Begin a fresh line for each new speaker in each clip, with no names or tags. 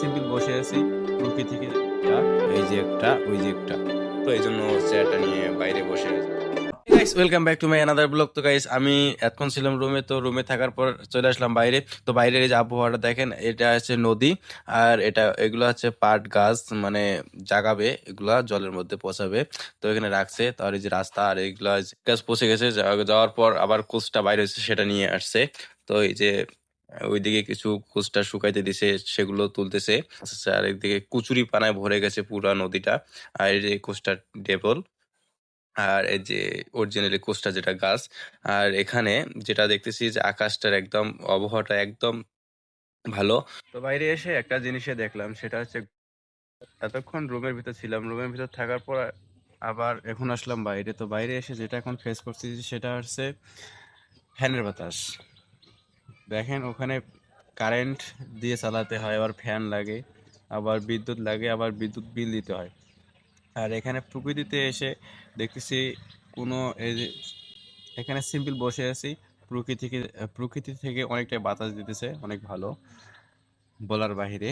Simple বসে আছি প্রকৃতিকে এই যে একটা ওই যে একটা, তো এই জন্য চেয়ারটা নিয়ে বাইরে বসে আছি। Guys, welcome back to my another blog. তো গাইস, আমি এতক্ষণ ছিলাম রুমে, তো রুমে থাকার পর চলে আসলাম বাইরে। তো বাইরের এই যে আবহাওয়াটা দেখেন, এটা হচ্ছে নদী, আর এগুলো হচ্ছে পাট গাছ, মানে জাগাবে এগুলা জলের মধ্যে পচাবে, তো এখানে রাখছে। তো আর এই যে রাস্তা, আর এইগুলা গাছ পচে গেছে, যাওয়ার পর আবার কোচটা বাইরে হচ্ছে সেটা নিয়ে আসছে। তো এই যে ওইদিকে কিছু কোচটা শুকাইতে দিছে, সেগুলো তুলতেছে। আচ্ছা, আর একদিকে কুচুরি পানায় ভরে গেছে পুরা নদীটা। আর এই যে কোচটা ডেবল, আর এই যে অরিজিনালি কোস্টা যেটা গাছ। আর এখানে যেটা দেখতেছি যে আকাশটার একদম আবহাওয়াটা একদম ভালো। তো বাইরে এসে একটা জিনিসে দেখলাম, সেটা হচ্ছে এতক্ষণ রুমের ভিতর ছিলাম, রুমের ভিতর থাকার পর আবার এখন আসলাম বাইরে। তো বাইরে এসে যেটা এখন ফেস করতেছি সেটা হচ্ছে ফ্যানের বাতাস। দেখেন, ওখানে কারেন্ট দিয়ে চালাতে হয়, আবার ফ্যান লাগে, আবার বিদ্যুৎ লাগে, আবার বিদ্যুৎ বিল দিতে হয়। আর এখানে প্রকৃতিতে এসে দেখতেছি কোনো এই যে এখানে সিম্পল বসে আছি প্রকৃতিকে, প্রকৃতি থেকে অনেকটা বাতাস দিতেছে, অনেক ভালো বলার বাহিরে।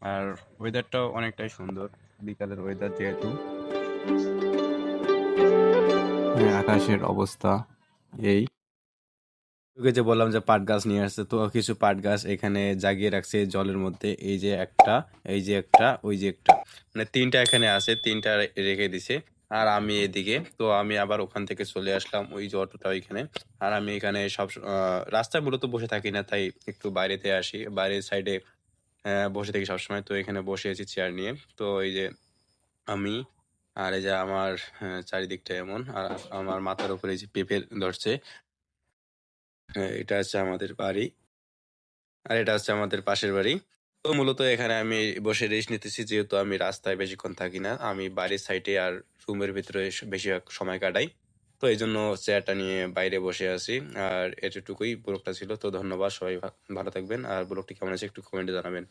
আর ওয়েদারটাও অনেকটাই সুন্দর, বিকালের ওয়েদার যেহেতু। আকাশের অবস্থা এই, তোকে যে বললাম যে পাট গাছ নিয়ে আসছে, তো কিছু পাট গাছ এখানে জাগিয়ে রাখছে জলের মধ্যে। এই যে একটা, এই যে একটা, ওই যে একটা, মানে তিনটা এখানে আছে, তিনটা রেখে দিছে। আর আমি এদিকে, তো আমি আবার ওখান থেকে চলে আসলাম ওই যে অটোটা ওইখানে। আর আমি এখানে রাস্তায় মূলত বসে থাকি না, তাই একটু বাইরেতে আসি, বাইরের সাইডে বসে থাকি সবসময়। তো এখানে বসে আছি চেয়ার নিয়ে। তো এই যে আমি, আর এই যে আমার চারিদিকটা এমন, আর আমার মাথার উপরে এই যে পেঁপে ধরছে। এটা হচ্ছে আমাদের বাড়ি, আর এটা হচ্ছে আমাদের পাশের বাড়ি। তো মূলত এখানে আমি বসে রেস্ট নিতেছি, যেহেতু আমি রাস্তায় বেশিক্ষণ থাকি না, আমি বাড়ির সাইডে আর রুমের ভিতরে বেশিরভাগ সময় কাটাই। তো এই জন্য চেয়ারটা নিয়ে বাইরে বসে আছি। আর এতটুকুই ব্লগটা ছিল। তো ধন্যবাদ, সবাই ভালো থাকবেন। আর ব্লগটি কেমন আছে একটু কমেন্টে জানাবেন।